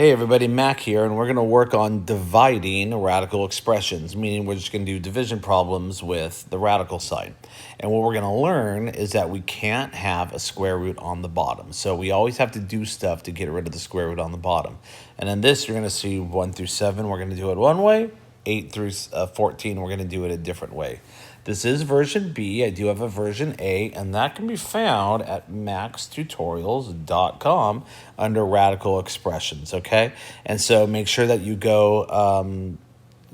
Hey everybody, Mac here, and we're going to work on dividing radical expressions, meaning we're just going to do division problems with the radical sign. And what we're going to learn is that we can't have a square root on the bottom. So we always have to do stuff to get rid of the square root on the bottom. And in this, you're going to see 1 through 7, we're going to do it one way. 8 through 14, we're going to do it a different way. This is version B. I do have a version A, and that can be found at maxtutorials.com under radical expressions, okay? And so make sure that you go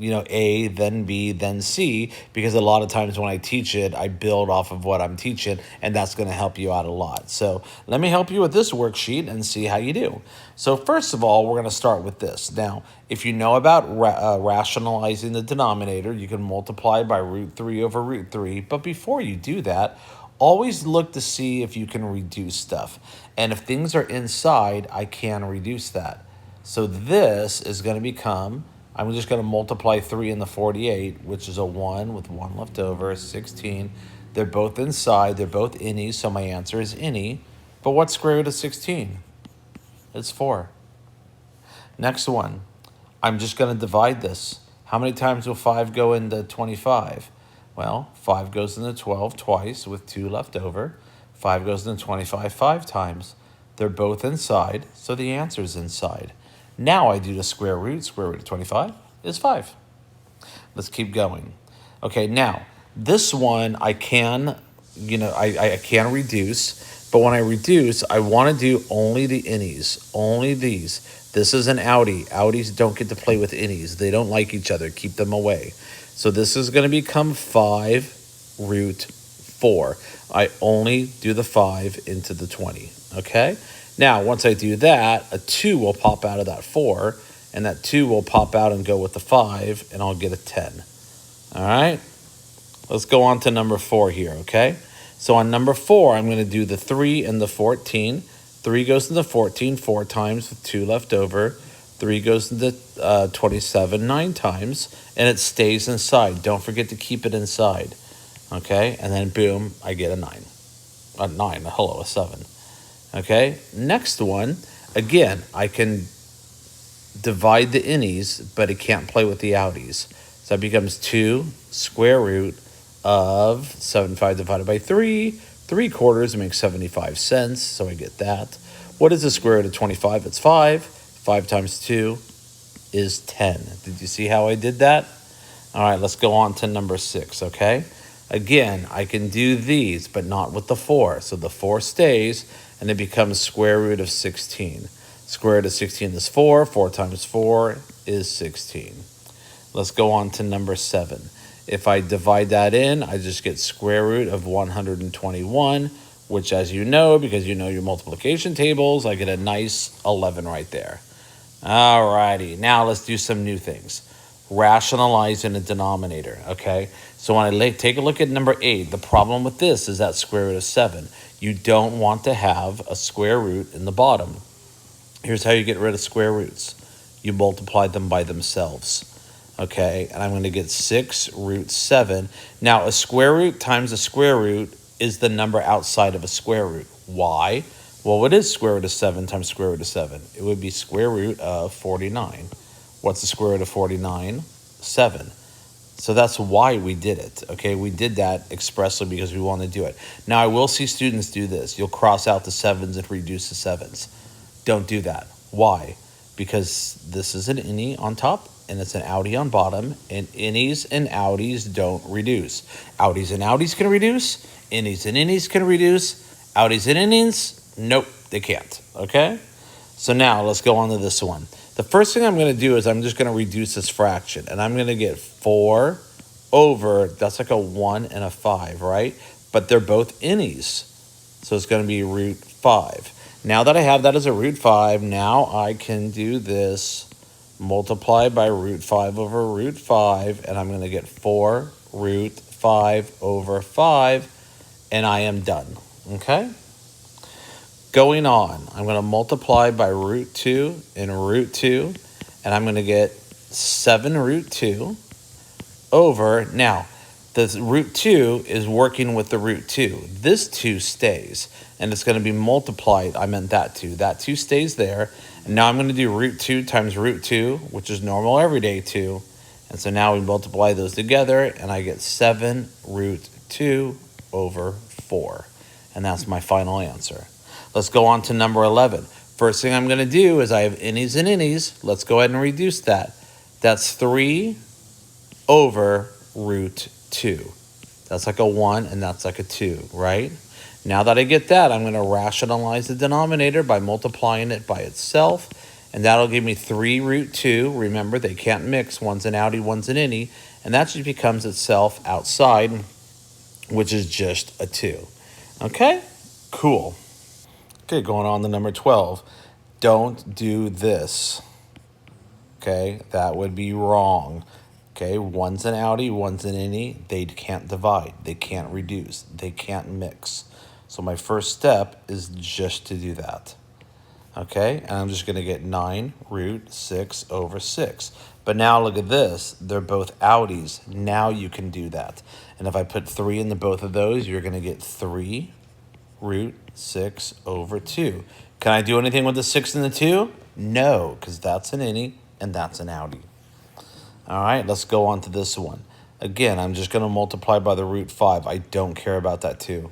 A, then B, then C, because a lot of times when I teach it, I build off of what I'm teaching, and that's going to help you out a lot. So let me help you with this worksheet and see how you do. So first of all, we're going to start with this. Now, if you know about rationalizing the denominator, you can multiply by root 3 over root 3. But before you do that, always look to see if you can reduce stuff. And if things are inside, I can reduce that. So this is going to become... I'm just going to multiply 3 in the 48, which is a 1 with 1 left over, 16. They're both inside. They're both innies, so my answer is innie. But what's square root of 16? It's 4. Next one. I'm just going to divide this. How many times will 5 go into 25? Well, 5 goes into 12 twice with 2 left over. 5 goes into 25 5 times. They're both inside, so the answer is inside. Now I do the square root. Square root of 25 is 5. Let's keep going. Okay, now, this one I can, I can reduce. But when I reduce, I want to do only the innies. Only these. This is an outie. Outies don't get to play with innies. They don't like each other. Keep them away. So this is going to become 5 root 4. I only do the 5 into the 20. Okay? Now, once I do that, a 2 will pop out of that 4, and that 2 will pop out and go with the 5, and I'll get a 10. All right? Let's go on to number 4 here, okay? So on number 4, I'm going to do the 3 and the 14. 3 goes into 14 4 times with 2 left over. 3 goes into 27 9 times, and it stays inside. Don't forget to keep it inside, okay? And then, boom, I get a 9. A 9, a 7. Okay, next one, again, I can divide the innies, but it can't play with the outies. So it becomes 2 square root of 75 divided by 3. 3/4 makes 75 cents, so I get that. What is the square root of 25? It's 5. 5 times 2 is 10. Did you see how I did that? All right, let's go on to number 6, okay? Again, I can do these, but not with the 4. So the 4 stays, and it becomes square root of 16. Square root of 16 is 4. 4 times 4 is 16. Let's go on to number 7. If I divide that in, I just get square root of 121, which, as you know, because you know your multiplication tables, I get a nice 11 right there. All righty, now let's do some new things. Rationalize in a denominator, okay? So when I take a look at number 8, the problem with this is that square root of 7. You don't want to have a square root in the bottom. Here's how you get rid of square roots. You multiply them by themselves, okay? And I'm going to get 6 root 7. Now, a square root times a square root is the number outside of a square root. Why? Well, what is square root of 7 times square root of 7? It would be square root of 49. What's the square root of 49? 7. So that's why we did it, okay? We did that expressly because we want to do it. Now, I will see students do this. You'll cross out the 7s and reduce the 7s. Don't do that. Why? Because this is an innie on top, and it's an outie on bottom, and innies and outies don't reduce. Outies and outies can reduce. Innies and innies can reduce. Outies and innies, nope, they can't, okay? So now, let's go on to this one. The first thing I'm going to do is I'm just going to reduce this fraction, and I'm going to get 4 over, that's like a 1 and a 5, right? But they're both innies, so it's going to be root 5. Now that I have that as a root 5, now I can do this, multiply by root 5 over root 5, and I'm going to get 4 root 5 over 5, and I am done, okay? Going on, I'm going to multiply by root 2 and root 2, and I'm going to get 7 root 2 over, now, the root 2 is working with the root 2. This 2 stays, and it's going to be multiplied. I meant that 2. That 2 stays there, Now I'm going to do root 2 times root 2, which is normal everyday 2. And so now we multiply those together, and I get 7 root 2 over 4. And that's my final answer. Let's go on to number 11. First thing I'm going to do is I have innies and innies. Let's go ahead and reduce that. That's 3 over root 2. That's like a 1 and that's like a 2, right? Now that I get that, I'm going to rationalize the denominator by multiplying it by itself. And that'll give me 3 root 2. Remember, they can't mix. One's an outie, one's an innie. And that just becomes itself outside, which is just a 2. Okay? Cool. Okay, going on to number 12. Don't do this. Okay, that would be wrong. Okay, one's an outie, one's an innie. They can't divide. They can't reduce. They can't mix. So my first step is just to do that. Okay, and I'm just going to get 9 root 6 over 6. But now look at this. They're both outies. Now you can do that. And if I put 3 into both of those, you're going to get 3 root 6 over 2. Can I do anything with the 6 and the 2? No, because that's an innie and that's an outie. All right, let's go on to this one. Again, I'm just going to multiply by the root 5. I don't care about that 2.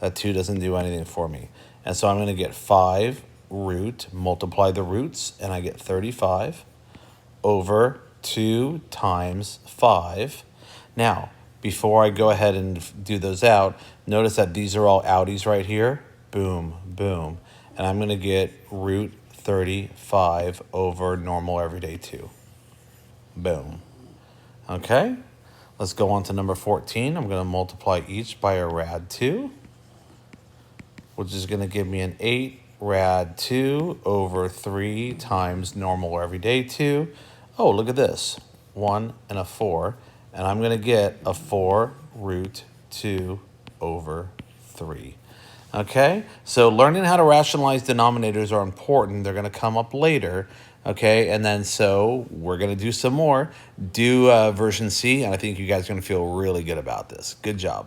That 2 doesn't do anything for me. And so I'm going to get 5 root, multiply the roots, and I get 35 over 2 times 5. Now, before I go ahead and do those out, notice that these are all outies right here. Boom, boom. And I'm going to get root 35 over normal everyday 2. Boom. Okay, let's go on to number 14. I'm going to multiply each by a rad 2, which is going to give me an 8 rad 2 over 3 times normal everyday 2. Oh, look at this. 1 and a 4. And I'm going to get a 4 root 2 over 3. Okay, so learning how to rationalize denominators are important. They're going to come up later. Okay, and then so we're going to do some more. Do version C, and I think you guys are going to feel really good about this. Good job.